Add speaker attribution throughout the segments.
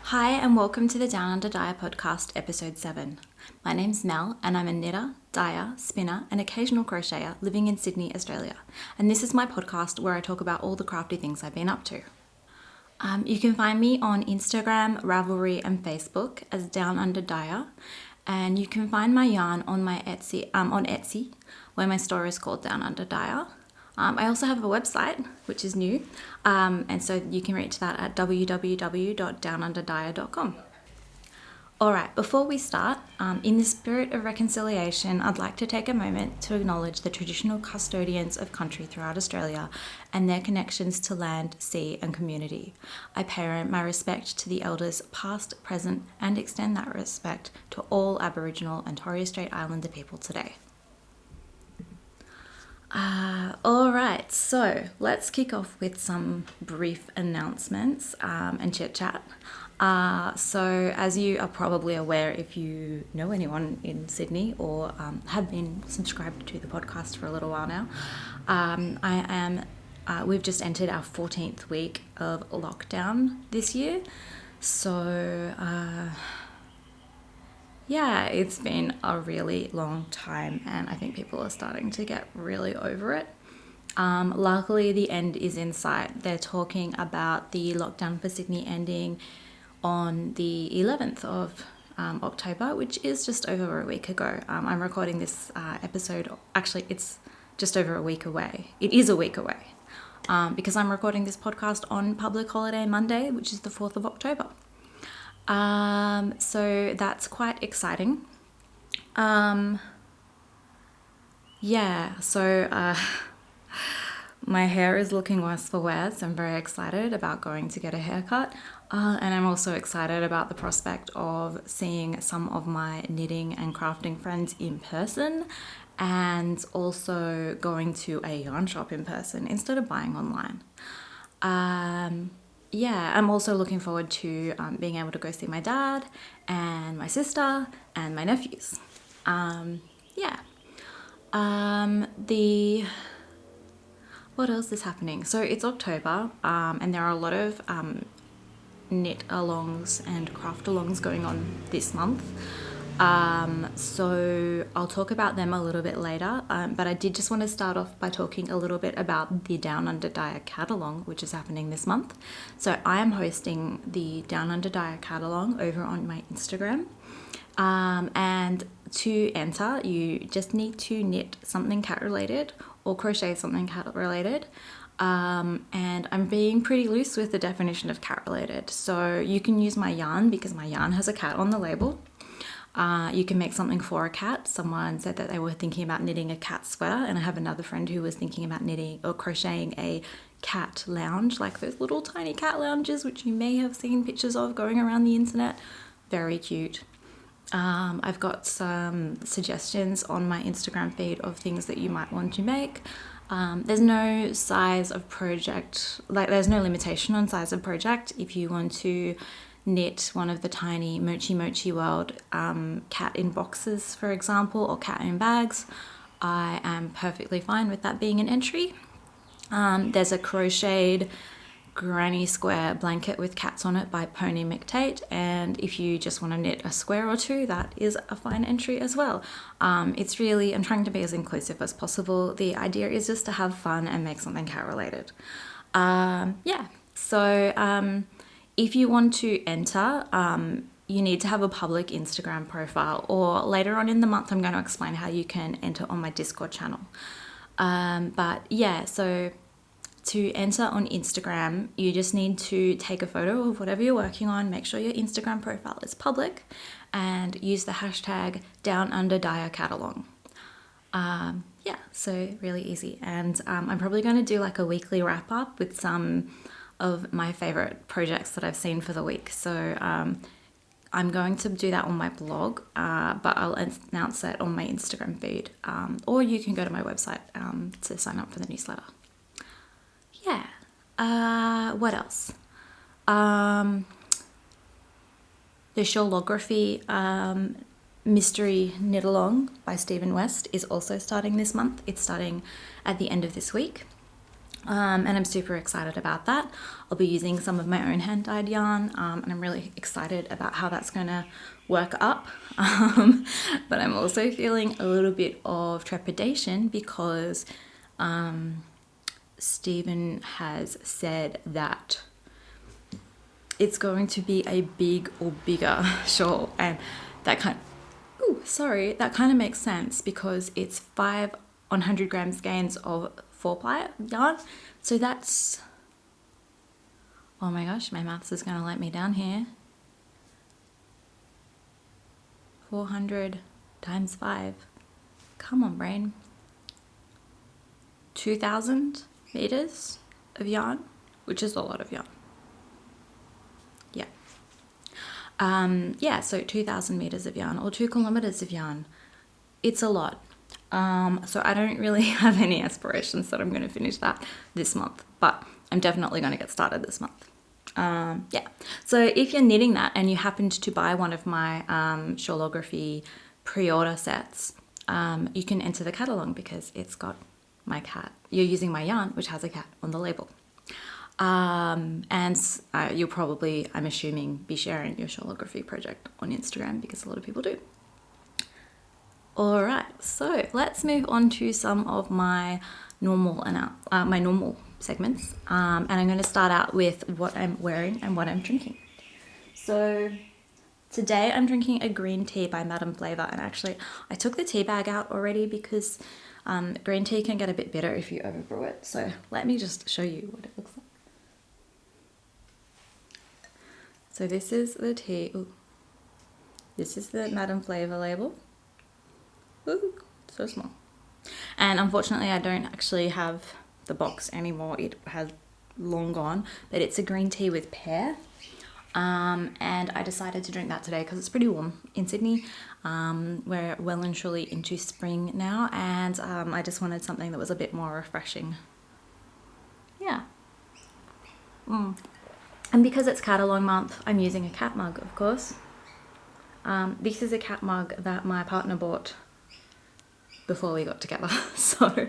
Speaker 1: Hi and welcome to the DownUnderDyer podcast, episode 7. My name's Mel and I'm a knitter, dyer, spinner and occasional crocheter living in Sydney, Australia. And this is my podcast where I talk about all the crafty things I've been up to. You can find me on Instagram, Ravelry and Facebook as DownUnderDyer. And you can find my yarn on my Etsy, where my store is called DownUnderDyer. I also have a website, which is new, and so you can reach that at www.DownUnderDyer.com. Alright, before we start, in the spirit of reconciliation, I'd like to take a moment to acknowledge the traditional custodians of country throughout Australia and their connections to land, sea and community. I pay my respect to the elders past, present and extend that respect to all Aboriginal and Torres Strait Islander people today. Alright, so let's kick off with some brief announcements and chit chat. So as you are probably aware, if you know anyone in Sydney or have been subscribed to the podcast for a little while now, we've just entered our 14th week of lockdown this year. So yeah, it's been a really long time and I think people are starting to get really over it. Luckily, the end is in sight. They're talking about the lockdown for Sydney ending on the 11th of October, which is just over a week ago. I'm recording this episode, actually it's just over a week away. It is a week away because I'm recording this podcast on public holiday Monday, which is the 4th of October. So that's quite exciting. My hair is looking worse for wear, so I'm very excited about going to get a haircut. And I'm also excited about the prospect of seeing some of my knitting and crafting friends in person and also going to a yarn shop in person instead of buying online. I'm also looking forward to being able to go see my dad and my sister and my nephews. What else is happening? So it's October and there are a lot of knit-alongs and craft-alongs going on this month. So I'll talk about them a little bit later, but I did just want to start off by talking a little bit about the DownUnderDyerCatAlong, which is happening this month. So I am hosting the DownUnderDyerCatAlong over on my Instagram. And to enter, you just need to knit something cat related or crochet something cat related. And I'm being pretty loose with the definition of cat related. So you can use my yarn because my yarn has a cat on the label. You can make something for a cat. Someone said that they were thinking about knitting a cat sweater, and I have another friend who was thinking about knitting or crocheting a cat lounge, like those little tiny cat lounges which you may have seen pictures of going around the internet. Very cute. I've got some suggestions on my Instagram feed of things that you might want to make. There's no size of project, there's no limitation on size of project. If you want to knit one of the tiny Mochi World cat in boxes, for example, or cat in bags, I am perfectly fine with that being an entry. There's a crocheted granny square blanket with cats on it by Pony McTate, and if you just want to knit a square or two, that is a fine entry as well. I'm trying to be as inclusive as possible. The idea is just to have fun and make something cat related. If you want to enter, you need to have a public Instagram profile, or later on in the month I'm going to explain how you can enter on my Discord channel. So to enter on Instagram, you just need to take a photo of whatever you're working on, make sure your Instagram profile is public, and use the hashtag DownUnderDyerCatAlong. So really easy. And I'm probably going to do like a weekly wrap up with some of my favorite projects that I've seen for the week. So I'm going to do that on my blog, but I'll announce that on my Instagram feed, or you can go to my website to sign up for the newsletter. What else? The Shawlography Mystery Knit-along by Stephen West is also starting this month. It's starting at the end of this week. And I'm super excited about that. I'll be using some of my own hand dyed yarn, and I'm really excited about how that's going to work up. But I'm also feeling a little bit of trepidation because Stephen has said that it's going to be a big or bigger shawl, and that kind of makes sense because it's 5 on 100 gram skeins of 4-ply yarn. So that's, oh my gosh, my maths is going to let me down here. 400 times 5. Come on, brain. 2,000 meters of yarn, which is a lot of yarn. Yeah. So 2,000 meters of yarn or 2 kilometers of yarn. It's a lot. So I don't really have any aspirations that I'm going to finish that this month, but I'm definitely going to get started this month. Yeah. So if you're knitting that and you happened to buy one of my shawlography pre-order sets, you can enter the catalog because it's got my cat. You're using my yarn, which has a cat on the label. And you'll probably, I'm assuming, be sharing your shawlography project on Instagram because a lot of people do. All right, so let's move on to some of my normal segments, and I'm going to start out with what I'm wearing and what I'm drinking. So today I'm drinking a green tea by Madame Flavour, and actually I took the tea bag out already because green tea can get a bit bitter if you overbrew it. So let me just show you what it looks like. So this is the tea. Ooh. This is the Madame Flavour label. Ooh, so small. And unfortunately I don't actually have the box anymore. It has long gone, but it's a green tea with pear. And I decided to drink that today because it's pretty warm in Sydney. We're well and truly into spring now, and I just wanted something that was a bit more refreshing. Yeah. And because it's Cat-along month, I'm using a cat mug, of course. This is a cat mug that my partner bought before we got together. So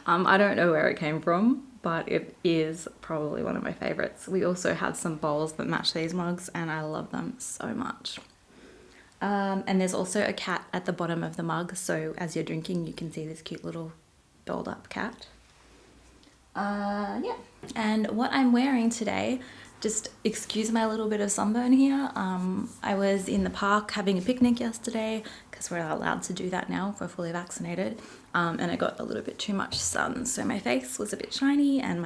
Speaker 1: I don't know where it came from, but it is probably one of my favorites. We also had some bowls that match these mugs and I love them so much. And there's also a cat at the bottom of the mug, so as you're drinking you can see this cute little dolled up cat. Yeah, and what I'm wearing today, just excuse my little bit of sunburn here. I was in the park having a picnic yesterday because we're allowed to do that now if we're fully vaccinated, and I got a little bit too much sun, so my face was a bit shiny and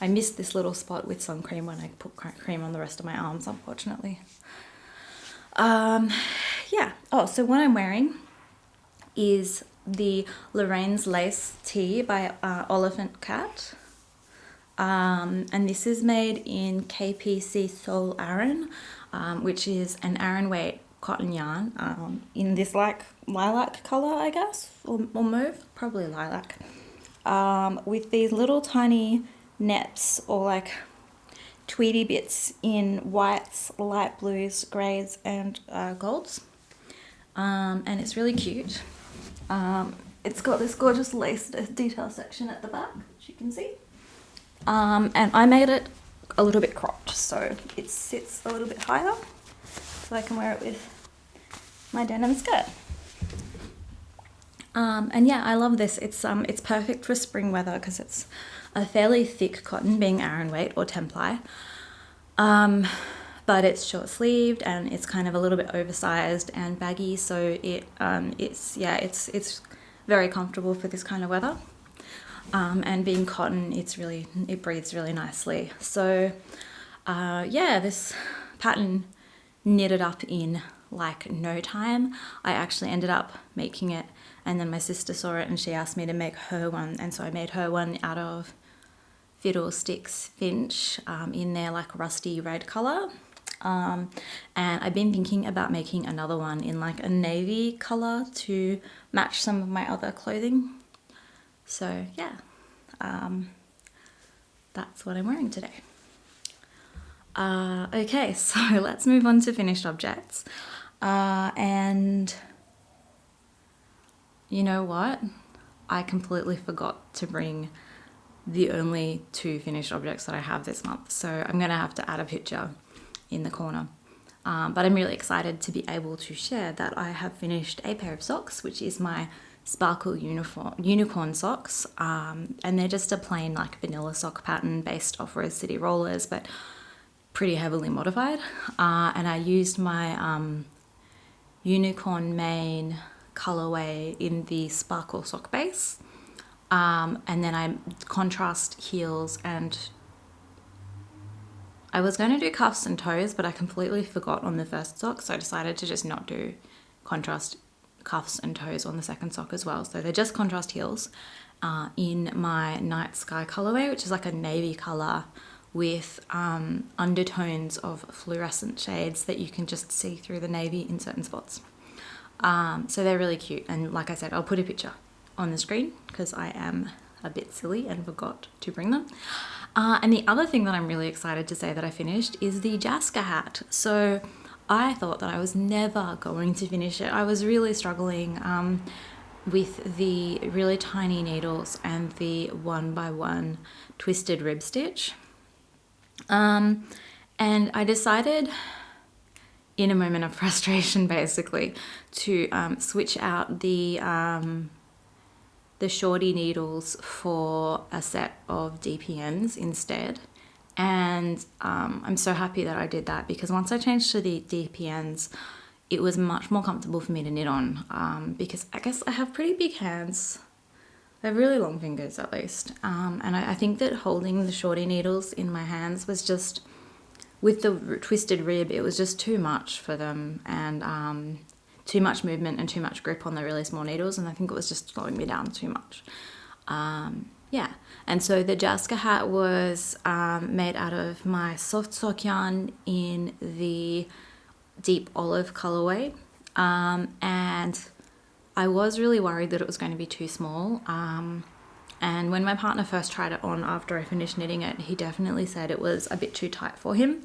Speaker 1: I missed this little spot with sun cream when I put cream on the rest of my arms, unfortunately. Yeah. Oh, so what I'm wearing is the Lorraines lace tee by OliphantKat. And this is made in KPC Soul Aran, which is an Aran weight cotton yarn, in this like lilac color, I guess, or mauve, probably lilac, with these little tiny nets or like tweedy bits in whites, light blues, greys and golds, and it's really cute. It's got this gorgeous lace detail section at the back, as you can see. And I made it a little bit cropped, so it sits a little bit higher, so I can wear it with my denim skirt. And yeah, I love this. It's perfect for spring weather because it's a fairly thick cotton, being Aran weight or 10-ply. But it's short sleeved and it's kind of a little bit oversized and baggy, so it's very comfortable for this kind of weather. And being cotton, it breathes really nicely. So yeah, this pattern knitted up in like no time. I actually ended up making it, and then my sister saw it and she asked me to make her one, and so I made her one out of Fiddlesticks Finch in their like rusty red colour. And I've been thinking about making another one in like a navy colour to match some of my other clothing. So yeah, that's what I'm wearing today. Okay, so let's move on to finished objects. And you know what? I completely forgot to bring the only 2 finished objects that I have this month. So I'm going to have to add a picture in the corner. But I'm really excited to be able to share that I have finished a pair of socks, which is my sparkle unicorn socks. And they're just a plain like vanilla sock pattern based off Rose City rollers, but pretty heavily modified. And I used my unicorn mane colorway in the sparkle sock base. And then I contrast heels, and I was going to do cuffs and toes, but I completely forgot on the first sock, so I decided to just not do contrast cuffs and toes on the second sock as well. So they're just contrast heels in my Night Sky colorway, which is like a navy color with undertones of fluorescent shades that you can just see through the navy in certain spots. So they're really cute, and like I said, I'll put a picture on the screen because I am a bit silly and forgot to bring them. And the other thing that I'm really excited to say that I finished is the Jaska hat. So I thought that I was never going to finish it. I was really struggling with the really tiny needles and the 1x1 twisted rib stitch. And I decided in a moment of frustration basically to switch out the shorty needles for a set of DPNs instead. And I'm so happy that I did that, because once I changed to the DPNs, it was much more comfortable for me to knit on, because I guess I have pretty big hands. I have really long fingers at least. And I think that holding the shorty needles in my hands was just, with the twisted rib, it was just too much for them, and too much movement and too much grip on the really small needles, and I think it was just slowing me down too much. Yeah, and so the Jaska hat was made out of my soft sock yarn in the deep olive colorway, and I was really worried that it was going to be too small. And when my partner first tried it on after I finished knitting it, he definitely said it was a bit too tight for him.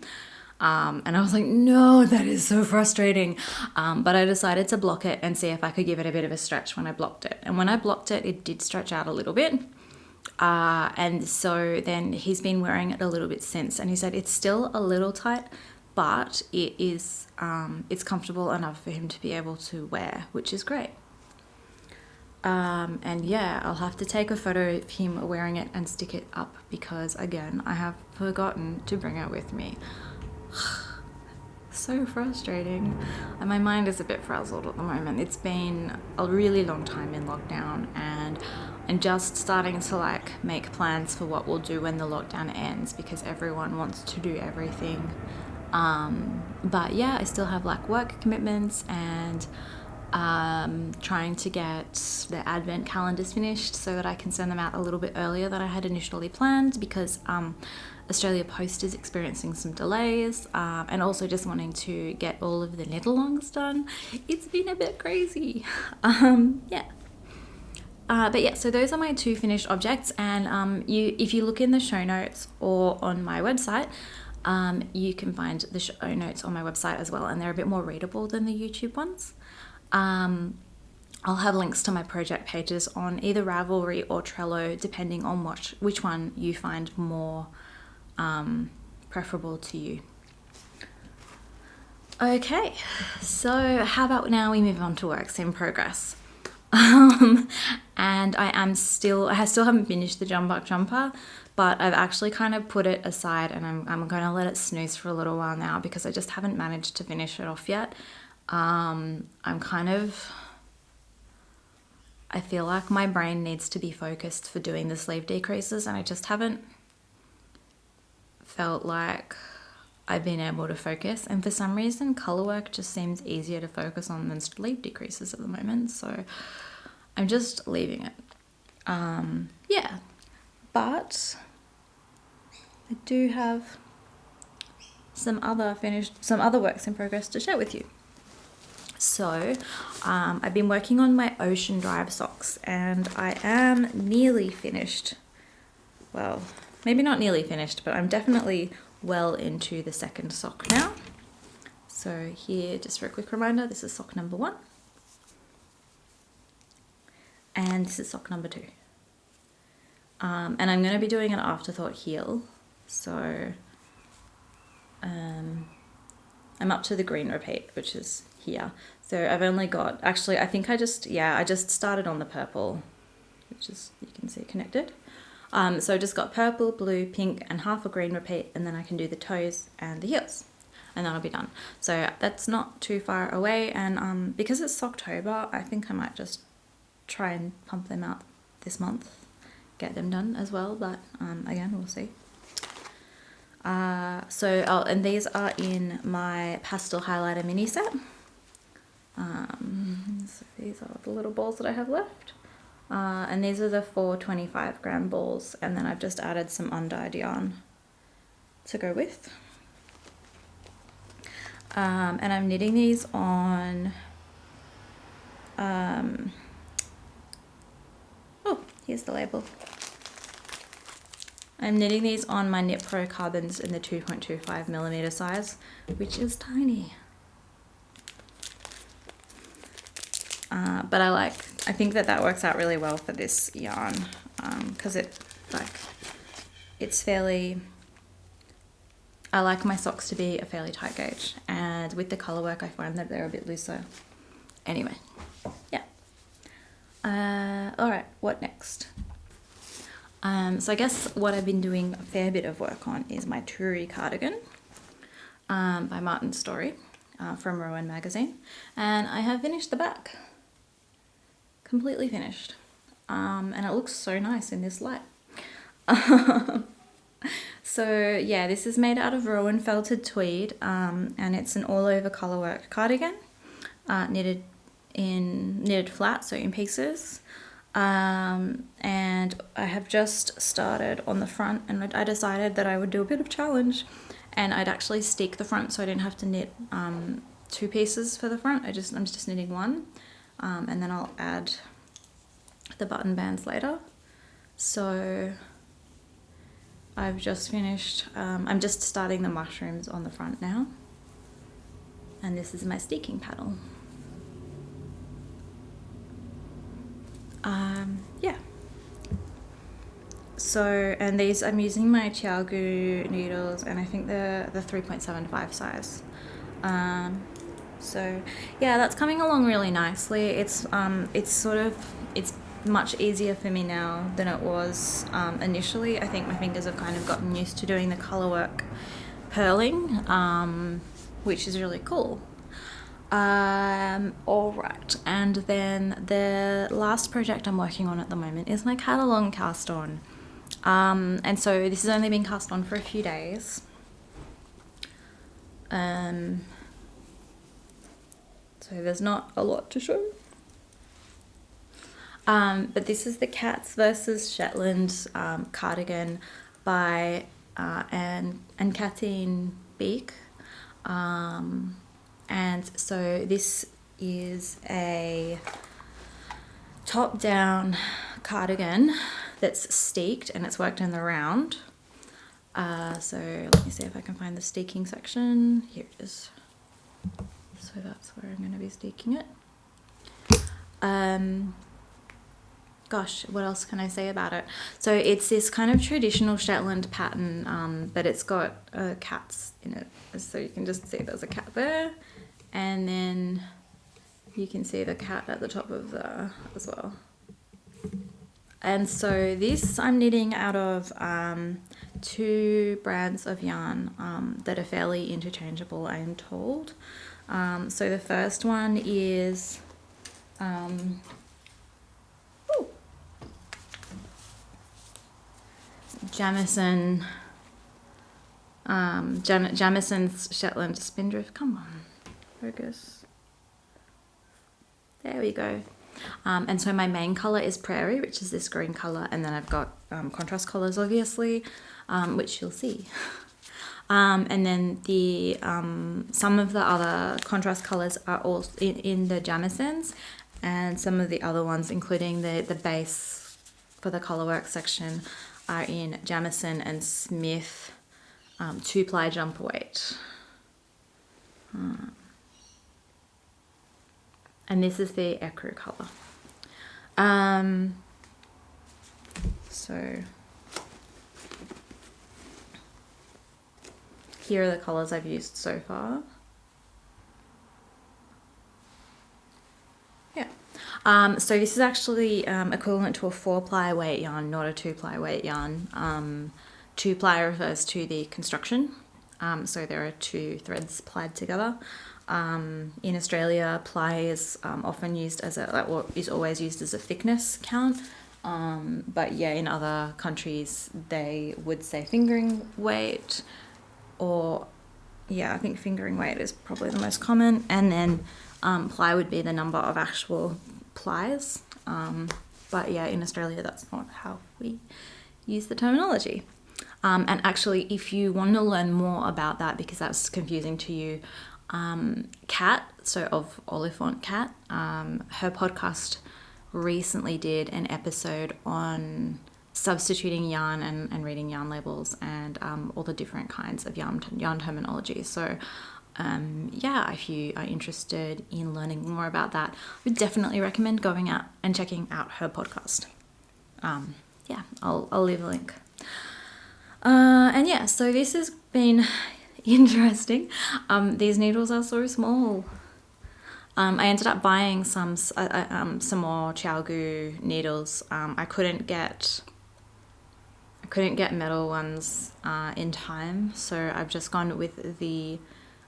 Speaker 1: And I was like, no, that is so frustrating. But I decided to block it and see if I could give it a bit of a stretch when I blocked it. And when I blocked it, it did stretch out a little bit. And so then he's been wearing it a little bit since, and he said it's still a little tight, but it is, it's comfortable enough for him to be able to wear, which is great. And yeah, I'll have to take a photo of him wearing it and stick it up, because again, I have forgotten to bring it with me. So frustrating, and my mind is a bit frazzled at the moment. It's been a really long time in lockdown, and I'm just starting to like make plans for what we'll do when the lockdown ends, because everyone wants to do everything. But yeah, I still have like work commitments, and trying to get the advent calendars finished so that I can send them out a little bit earlier than I had initially planned, because Australia Post is experiencing some delays, and also just wanting to get all of the knit-alongs done. It's been a bit crazy. Yeah. But yeah, so those are my 2 finished objects, and if you look in the show notes or on my website, you can find the show notes on my website as well, and they're a bit more readable than the YouTube ones. I'll have links to my project pages on either Ravelry or Trello, depending on which one you find more preferable to you. Okay, so how about now we move on to works in progress. And I still haven't finished the jumbuck jumper, but I've actually kind of put it aside, and I'm going to let it snooze for a little while now, because I just haven't managed to finish it off yet. I feel like my brain needs to be focused for doing the sleeve decreases, and I just haven't felt like I've been able to focus, and for some reason colour work just seems easier to focus on than sleeve decreases at the moment, so I'm just leaving it. Yeah, but I do have some other works in progress to share with you. So I've been working on my Ocean Drive socks, and I am nearly finished. Well, maybe not nearly finished, but I'm definitely well into the second sock now. So here, just for a quick reminder, this is sock number 1. And this is sock number 2. And I'm going to be doing an afterthought heel. So I'm up to the green repeat, which is here. So I've only got, actually, I think I just started on the purple, which is, you can see connected. So I just got purple, blue, pink, and half a green repeat, and then I can do the toes and the heels, and that'll be done. So that's not too far away, and because it's October, I think I might just try and pump them out this month, get them done as well, but again, we'll see. And these are in my Pastel highlighter mini set. So these are the little balls that I have left. And these are the 4 25-gram balls, and then I've just added some undyed yarn to go with. And I'm knitting these on, oh, here's the label. I'm knitting these on my Knit Pro carbons in the 2.25mm size, which is tiny. But I think that works out really well for this yarn, because it's fairly, I like my socks to be a fairly tight gauge, and with the colour work I find that they're a bit looser. Anyway, yeah. Alright, what next? So I guess what I've been doing a fair bit of work on is my Toorie cardigan by Martin Storey from Rowan magazine, and I have finished the back. Completely finished, and it looks so nice in this light. So yeah, this is made out of Rowan felted tweed, and it's an all over colourwork cardigan, knitted flat, so in pieces. And I have just started on the front, and I decided that I would do a bit of challenge, and I'd actually stick the front so I didn't have to knit 2 pieces for the front. I'm just knitting 1. And then I'll add the button bands later. So I've just finished, I'm just starting the mushrooms on the front now. And this is my sticking paddle. Yeah. So, and these, I'm using my Chiaogu needles, and I think the 3.75 size. So yeah, that's coming along really nicely. It's much easier for me now than it was initially. I think my fingers have kind of gotten used to doing the colour work purling, which is really cool. All right, and then the last project I'm working on at the moment is my Cat-Along cast on. And so this has only been cast on for a few days. So there's not a lot to show. But this is the Cats versus Shetland cardigan by Katine Beek. And so this is a top-down cardigan that's steeked, and it's worked in the round. So let me see if I can find the steeking section. Here it is. So that's where I'm going to be steeking it. Gosh, what else can I say about it? So it's this kind of traditional Shetland pattern, but it's got cats in it. So you can just see there's a cat there, and then you can see the cat at the top of the as well. And so this I'm knitting out of 2 brands of yarn that are fairly interchangeable, I'm told. So the first one is Jamison's Shetland Spindrift. Come on, focus. There we go. And so my main colour is Prairie, which is this green colour, and then I've got contrast colours, obviously, which you'll see. And then the some of the other contrast colours are all in the Jamisons, and some of the other ones, including the base for the colourwork section, are in Jamison and Smith 2-ply jumper weight. And this is the ecru colour. So here are the colours I've used so far. Yeah. So this is actually equivalent to a 4-ply weight yarn, not a 2-ply weight yarn. 2-ply refers to the construction. So there are 2 threads plied together. In Australia, ply is often used as is always used as a thickness count. But yeah, in other countries, they would say fingering weight, or yeah, I think fingering weight is probably the most common. And then ply would be the number of actual plies. But yeah, in Australia, that's not how we use the terminology. And actually, if you want to learn more about that, because that's confusing to you, Kat, so of OliphantKat, her podcast recently did an episode on substituting yarn and reading yarn labels and all the different kinds of yarn terminology. So yeah, if you are interested in learning more about that, I would definitely recommend going out and checking out her podcast. Yeah, I'll leave a link. And yeah, so this has been interesting. These needles are so small. I ended up buying some more Chiaogu needles. I couldn't get metal ones in time, so I've just gone with the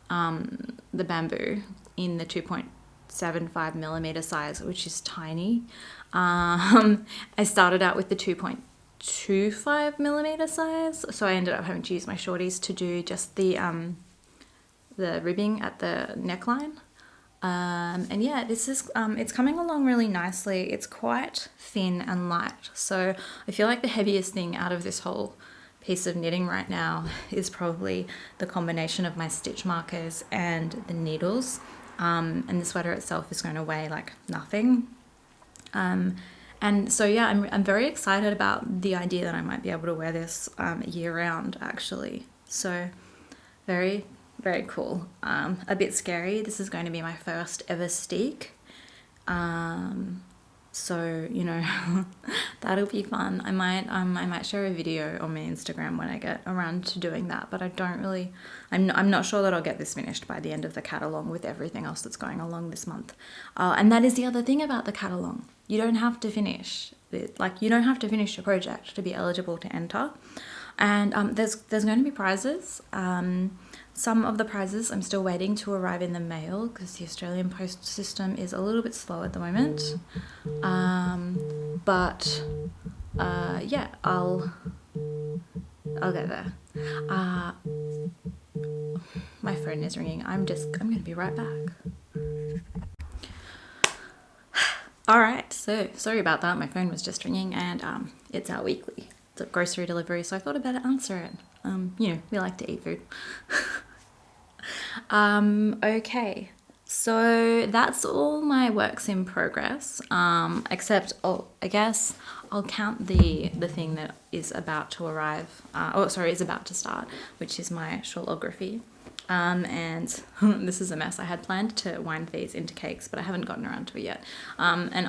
Speaker 1: bamboo in the 2.75 millimeter size, which is tiny. I started out with the 2.25 millimeter size, so I ended up having to use my shorties to do just the ribbing at the neckline. And yeah, this is it's coming along really nicely. It's quite thin and light, so I feel like the heaviest thing out of this whole piece of knitting right now is probably the combination of my stitch markers and the needles. And the sweater itself is going to weigh like nothing. And so yeah, I'm very excited about the idea that I might be able to wear this year round, actually. So very, very cool. A bit scary. This is going to be my first ever steek. So, you know, that'll be fun. I might share a video on my Instagram when I get around to doing that, but I'm not sure that I'll get this finished by the end of the cat-along with everything else that's going along this month. And that is the other thing about the cat-along. You don't have to finish it. Like, you don't have to finish your project to be eligible to enter. And there's going to be prizes. Some of the prizes I'm still waiting to arrive in the mail because the Australian post system is a little bit slow at the moment. But yeah, I'll get there. My phone is ringing. I'm going to be right back. All right, so sorry about that. My phone was just ringing, and it's our weekly grocery delivery, so I thought I'd better answer it. You know, we like to eat food. Okay, so that's all my works in progress, except I guess I'll count the thing that is about to arrive, is about to start, which is my shawlography. And this is a mess. I had planned to wind these into cakes, but I haven't gotten around to it yet. And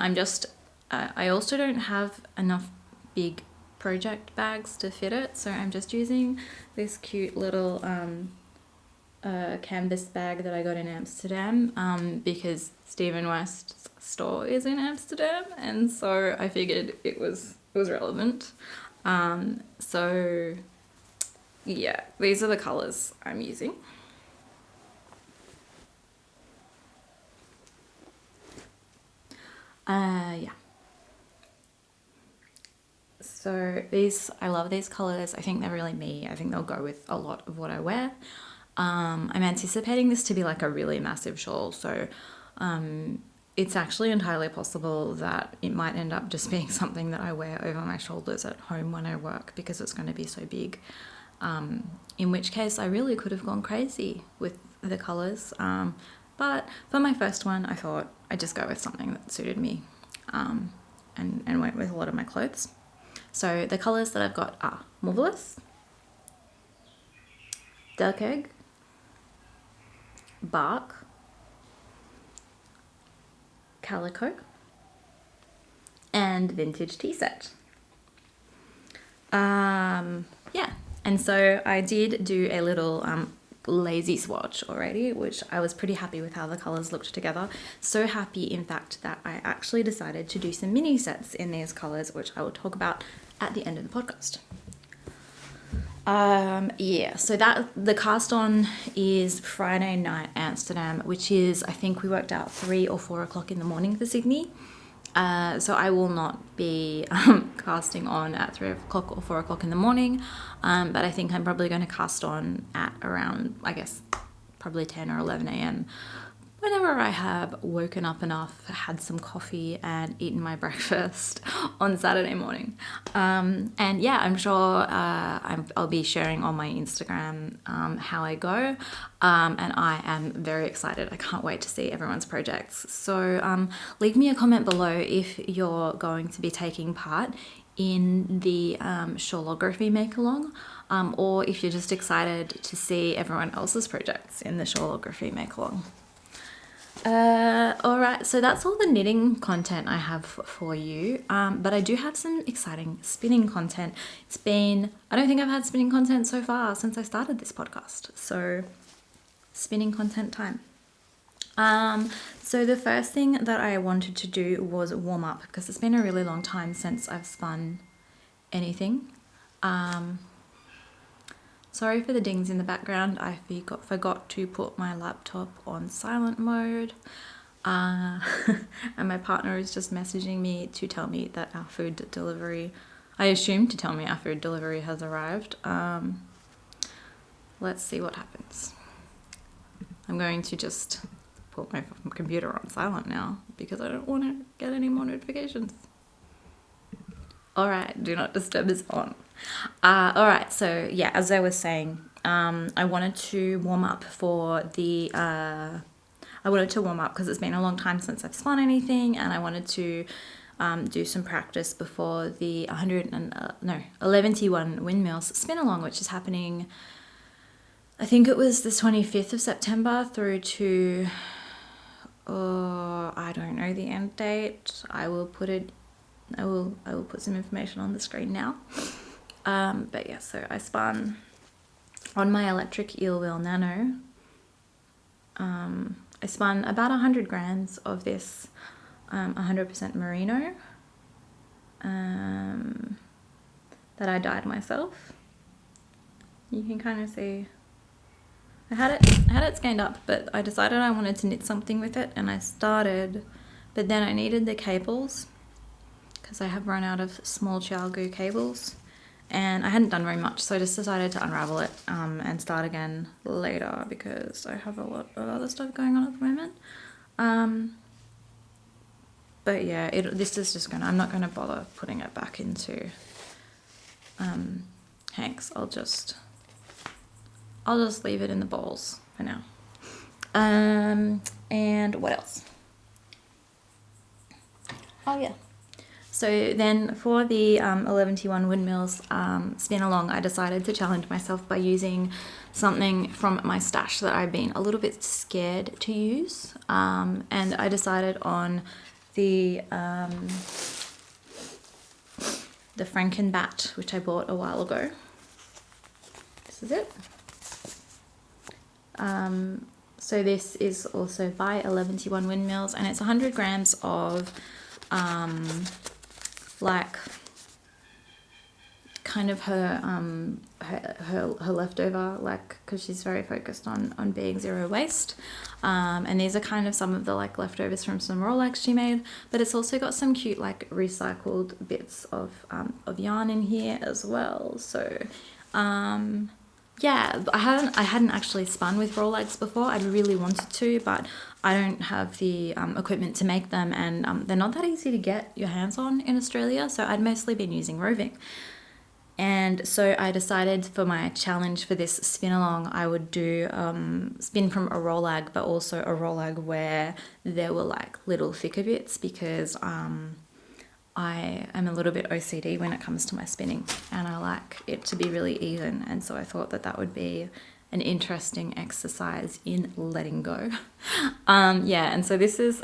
Speaker 1: I also don't have enough big project bags to fit it, so I'm just using this cute little canvas bag that I got in Amsterdam, because Stephen West's store is in Amsterdam, and so I figured it was relevant. So yeah, these are the colours I'm using. Yeah. So I love these colours. I think they're really me. I think they'll go with a lot of what I wear. I'm anticipating this to be like a really massive shawl, so it's actually entirely possible that it might end up just being something that I wear over my shoulders at home when I work, because it's going to be so big. In which case I really could have gone crazy with the colours. But for my first one, I thought I'd just go with something that suited me, and went with a lot of my clothes. So the colours that I've got are Marvelous, Duck Egg, Bark, Calico, and Vintage Tea Set. Yeah, and so I did do a little lazy swatch already, which I was pretty happy with how the colors looked together. So happy, in fact, that I actually decided to do some mini sets in these colors, which I will talk about at the end of the podcast. Yeah, so that the cast on is Friday night Amsterdam, which is, I think we worked out 3 or 4 o'clock in the morning for Sydney. So I will not be casting on at 3 o'clock or 4 o'clock in the morning, but I think I'm probably going to cast on at around, I guess, probably 10 or 11 a.m. whenever I have woken up enough, had some coffee and eaten my breakfast on Saturday morning. And yeah, I'm sure I'll be sharing on my Instagram how I go. And I am very excited. I can't wait to see everyone's projects. So leave me a comment below if you're going to be taking part in the shawlography make-along, or if you're just excited to see everyone else's projects in the shawlography make-along. Alright, so that's all the knitting content I have for you, but I do have some exciting spinning content. I don't think I've had spinning content so far since I started this podcast, so spinning content time. So the first thing that I wanted to do was warm up, because it's been a really long time since I've spun anything. Sorry for the dings in the background. I forgot to put my laptop on silent mode. And my partner is just messaging me to tell me that our food delivery, I assume to tell me our food delivery has arrived. Let's see what happens. I'm going to just put my computer on silent now because I don't want to get any more notifications. Alright, do not disturb is on. Alright, so yeah, as I was saying, I wanted to warm up because it's been a long time since I've spun anything, and I wanted to do some practice before the 11T1 windmills spin along, which is happening, I think it was the 25th of September through to, I don't know the end date. I will put some information on the screen now. But yeah, so I spun on my electric eel wheel nano. I spun about 100 grams of this 100% merino that I dyed myself. You can kind of see I had it scanned up, but I decided I wanted to knit something with it, and I started, but then I needed the cables because I have run out of small Chiaogu cables, and I hadn't done very much, so I just decided to unravel it and start again later because I have a lot of other stuff going on at the moment. But yeah, this is just I'm not gonna bother putting it back into hanks. I'll just leave it in the bowls for now. And what else? Oh yeah. So then for the 11T1 windmills spin along, I decided to challenge myself by using something from my stash that I've been a little bit scared to use. And I decided on the Frankenbat, which I bought a while ago. This is it. So this is also by 11T1 windmills, and it's 100 grams of like kind of her leftover, like, because she's very focused on being zero waste, and these are kind of some of the like leftovers from some Rolex she made, but it's also got some cute like recycled bits of yarn in here as well. So yeah, I hadn't actually spun with Rolex before. I'd really wanted to, but I don't have the equipment to make them, and they're not that easy to get your hands on in Australia, so I'd mostly been using roving. And so I decided for my challenge for this spin along, I would do spin from a Rolag, but also a Rolag where there were like little thicker bits, because I am a little bit OCD when it comes to my spinning, and I like it to be really even, and so I thought that would be an interesting exercise in letting go. Yeah, and so this is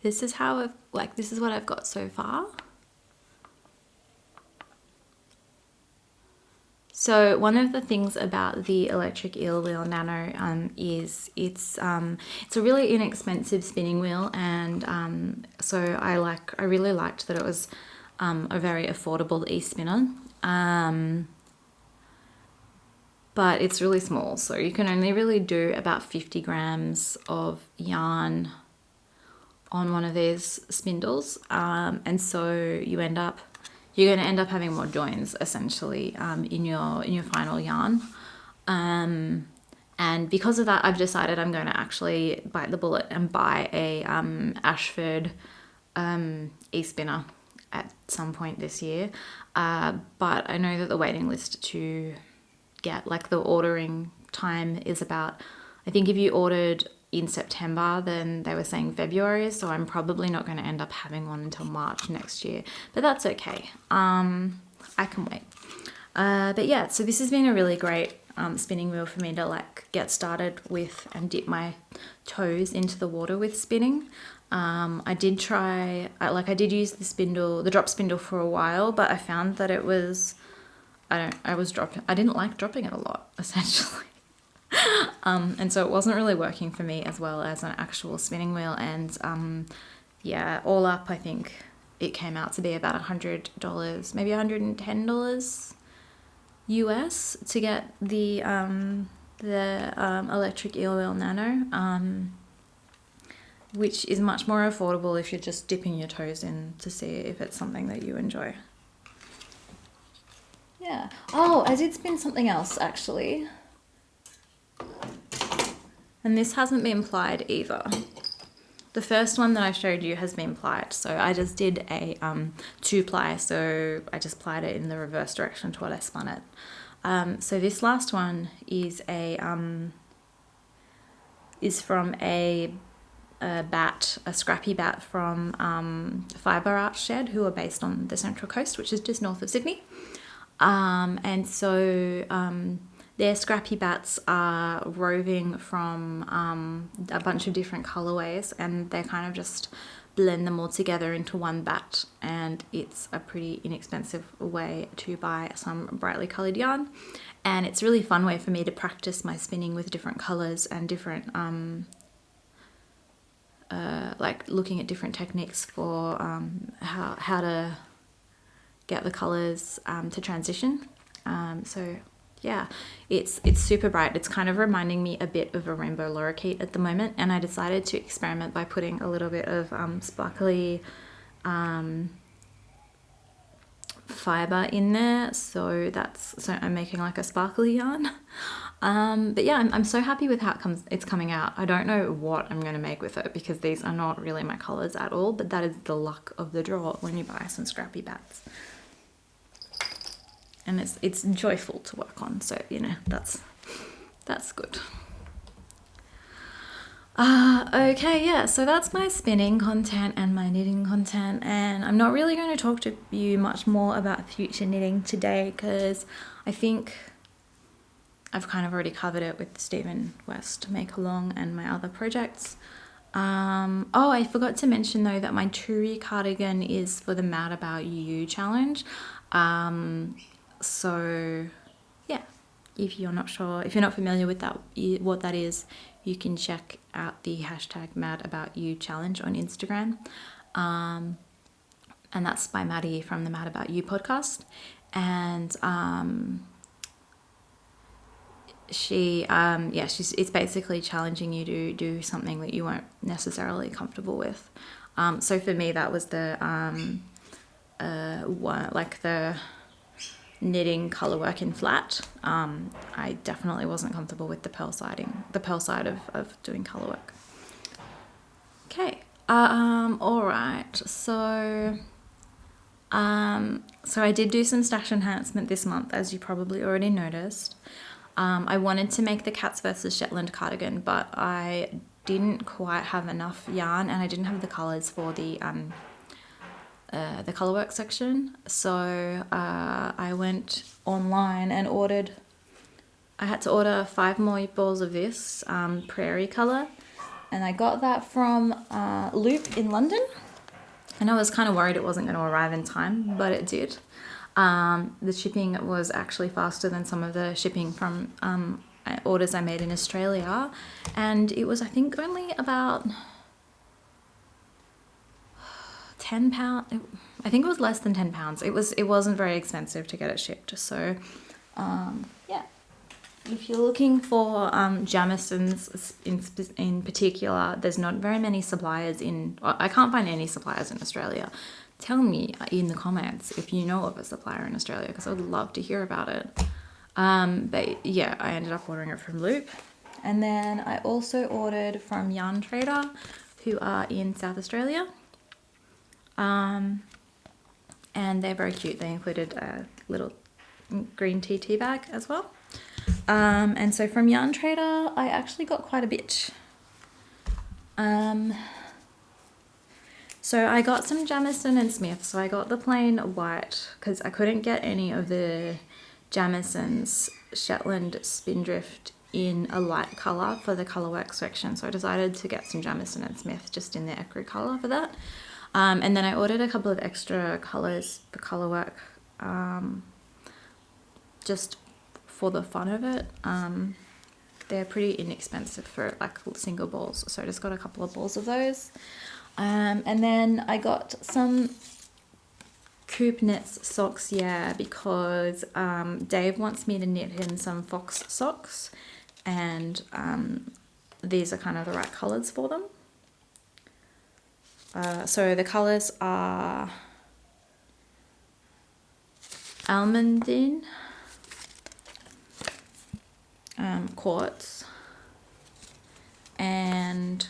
Speaker 1: this is how like this is what I've got so far. So one of the things about the electric eel wheel nano is it's a really inexpensive spinning wheel, and so I really liked that it was a very affordable e-spinner. But it's really small, so you can only really do about 50 grams of yarn on one of these spindles, and so you're going to end up having more joins essentially in your final yarn. And because of that, I've decided I'm going to actually bite the bullet and buy a Ashford e-spinner at some point this year. But I know that the waiting list to get, like, the ordering time is about, I think if you ordered in September, then they were saying February, so I'm probably not going to end up having one until March next year, but that's okay. I can wait. But yeah, so this has been a really great spinning wheel for me to like get started with and dip my toes into the water with spinning. I did use the drop spindle for a while, but I found that it was, I didn't like dropping it a lot, essentially. And so it wasn't really working for me as well as an actual spinning wheel. And yeah, all up, I think it came out to be about $100, maybe $110 US to get the electric eel wheel nano, which is much more affordable if you're just dipping your toes in to see if it's something that you enjoy. Yeah. Oh, I did spin something else actually. And this hasn't been plied either. The first one that I showed you has been plied. So I just did a 2-ply. So I just plied it in the reverse direction to what I spun it. So this last one is from a scrappy bat from Fibre Art Shed, who are based on the Central Coast, which is just north of Sydney. And so their scrappy bats are roving from a bunch of different colorways, and they kind of just blend them all together into one bat, and it's a pretty inexpensive way to buy some brightly colored yarn, and it's a really fun way for me to practice my spinning with different colors and different like looking at different techniques for how to get the colors to transition. So yeah, it's super bright. It's kind of reminding me a bit of a rainbow lorikeet at the moment, and I decided to experiment by putting a little bit of sparkly fiber in there. So I'm making like a sparkly yarn. But yeah, I'm so happy with how it's coming out. I don't know what I'm going to make with it because these are not really my colors at all, but that is the luck of the draw when you buy some scrappy bats. And it's joyful to work on, so you know that's good. Okay, yeah, so that's my spinning content and my knitting content, and I'm not really going to talk to you much more about future knitting today because I think I've kind of already covered it with the Stephen West make-along and my other projects. Oh, I forgot to mention though that my Toorie cardigan is for the Mad About You challenge. So yeah, if you're not familiar with that, what that is, you can check out the hashtag Mad About You challenge on Instagram. And that's by Maddie from the Mad About You podcast. And it's basically challenging you to do something that you weren't necessarily comfortable with. So for me, that was the knitting color work in flat. I definitely wasn't comfortable with the pearl side of doing color work. Okay. All right. So I did do some stash enhancement this month, as you probably already noticed. I wanted to make the Cats versus Shetland cardigan, but I didn't quite have enough yarn, and I didn't have the colors for the colorwork section. So I went online and I had to order 5 more balls of this prairie color, and I got that from Loop in London. And I was kind of worried it wasn't going to arrive in time, but it did. The shipping was actually faster than some of the shipping from orders I made in Australia, and it was, I think, only about £10. I think it was less than £10. It wasn't very expensive to get it shipped. So yeah, if you're looking for Jamisons in particular, there's not very many suppliers I can't find any suppliers in Australia. Tell me in the comments if you know of a supplier in Australia, because I would love to hear about it. But yeah, I ended up ordering it from Loop. And then I also ordered from Yarn Trader, who are in South Australia. And they're very cute. They included a little green tea bag as well. And so from Yarn Trader, I actually got quite a bit. So I got some Jamison and Smith. So I got the plain white because I couldn't get any of the Jamison's Shetland Spindrift in a light colour for the colourwork section. So I decided to get some Jamison and Smith just in the ecru colour for that. And then I ordered a couple of extra colours for colourwork, just for the fun of it. They're pretty inexpensive for like single balls, so I just got a couple of balls of those. And then I got some Coop Knits socks, because Dave wants me to knit him some fox socks, and these are kind of the right colours for them. So the colours are Almondine, Quartz, and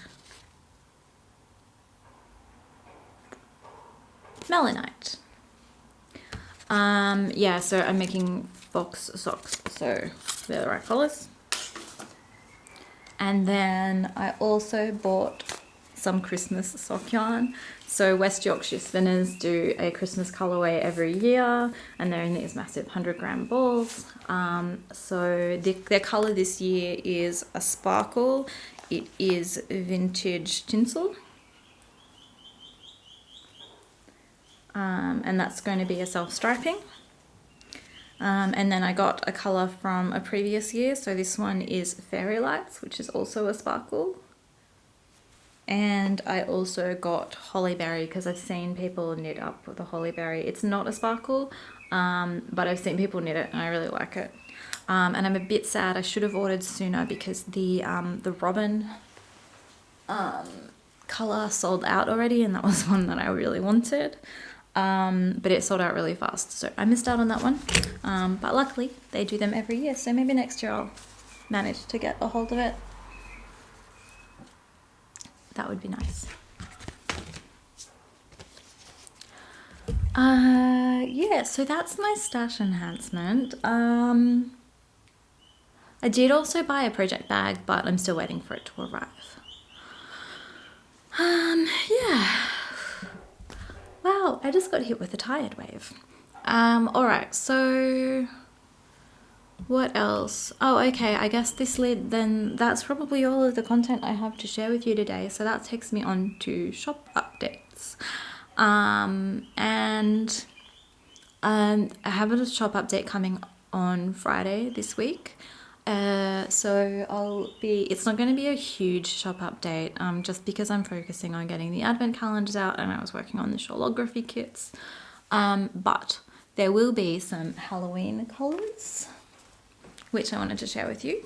Speaker 1: Melanite. Yeah, so I'm making fox socks, so they're the right colours. And then I also bought some Christmas sock yarn. So West Yorkshire Spinners do a Christmas colourway every year, and they're in these massive 100-gram balls. So their colour this year is a sparkle. It is vintage tinsel. And that's going to be a self-striping. And then I got a colour from a previous year. So this one is Fairy Lights, which is also a sparkle. And I also got Hollyberry because I've seen people knit up with the Hollyberry. It's not a sparkle, but I've seen people knit it and I really like it. And I'm a bit sad. I should have ordered sooner because the Robin colour sold out already, and that was one that I really wanted. But it sold out really fast, so I missed out on that one. But luckily they do them every year, so maybe next year I'll manage to get a hold of it. That would be nice. Yeah, so that's my stash enhancement. I did also buy a project bag, but I'm still waiting for it to arrive. Yeah. Wow, I just got hit with a tired wave. Alright, so what else? Oh, okay, I guess then that's probably all of the content I have to share with you today. So that takes me on to shop updates. And I have a shop update coming on Friday this week. So it's not going to be a huge shop update, just because I'm focusing on getting the advent calendars out and I was working on the shawlography kits. But there will be some Halloween colours, which I wanted to share with you.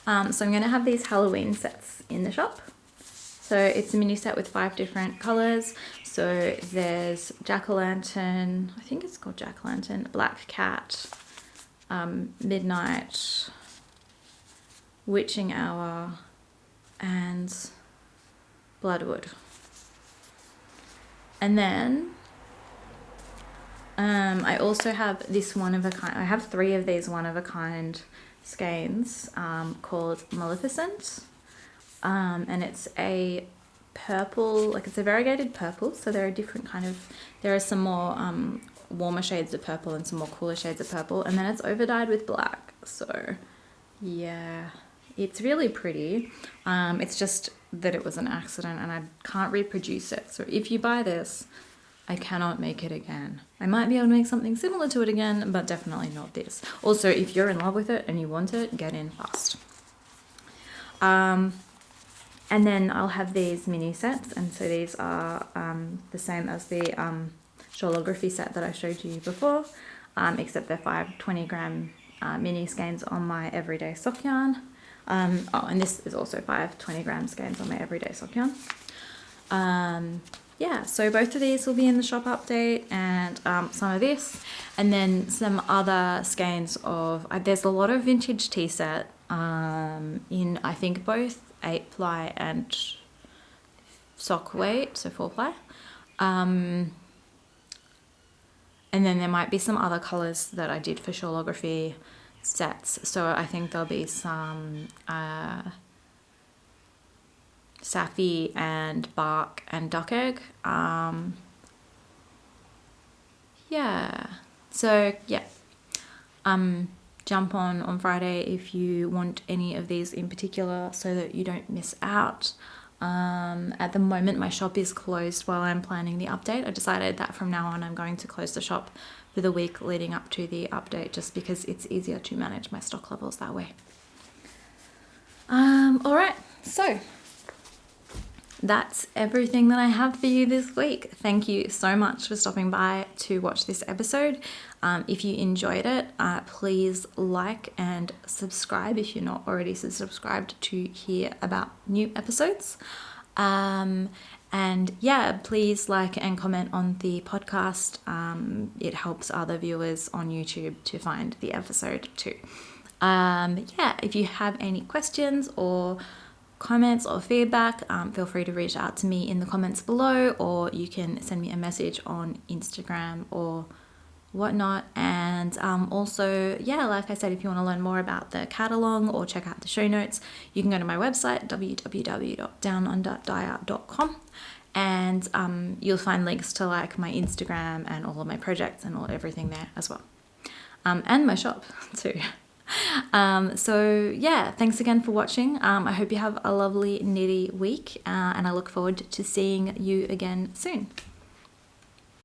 Speaker 1: So I'm going to have these Halloween sets in the shop. So it's a mini set with 5 different colours. So there's Jack-o'-lantern, I think it's called Jack-o'-lantern, Black Cat, Midnight, Witching Hour, and Bloodwood. And then I also have this one-of-a-kind, I have 3 of these one-of-a-kind skeins called Maleficent. And it's a purple, like it's a variegated purple, so there are different there are some more warmer shades of purple and some more cooler shades of purple, and then it's overdyed with black. So yeah, it's really pretty. It's just that it was an accident and I can't reproduce it. So if you buy this, I cannot make it again. I might be able to make something similar to it again, but definitely not this. Also, if you're in love with it and you want it, get in fast. And then I'll have these mini sets, and so these are the same as the shawlography set that I showed you before, except they're 5 20-gram mini skeins on my everyday sock yarn. And this is also 5 20-gram skeins on my everyday sock yarn. Yeah, so both of these will be in the shop update, and some of this, and then some other skeins of, there's a lot of vintage tea set in, I think, both 8-ply and sock weight, so 4-ply. And then there might be some other colours that I did for shawlography sets. So I think there'll be some Saffy and Bark and Duck Egg. Yeah. So yeah. Jump on Friday if you want any of these in particular so that you don't miss out. At the moment my shop is closed while I'm planning the update. I decided that from now on I'm going to close the shop for the week leading up to the update, just because it's easier to manage my stock levels that way. Alright, so that's everything that I have for you this week. Thank you so much for stopping by to watch this episode. If you enjoyed it, please like and subscribe if you're not already subscribed to hear about new episodes. And yeah, please like and comment on the podcast. It helps other viewers on YouTube to find the episode too. Yeah, if you have any questions or comments or feedback, feel free to reach out to me in the comments below, or you can send me a message on Instagram or whatnot. And also, yeah, like I said, if you want to learn more about the cat-along or check out the show notes, you can go to my website, www.DownUnderDyer.com, and you'll find links to like my Instagram and all of my projects and everything there as well, and my shop too. So yeah, thanks again for watching. I hope you have a lovely knitty week, and I look forward to seeing you again soon.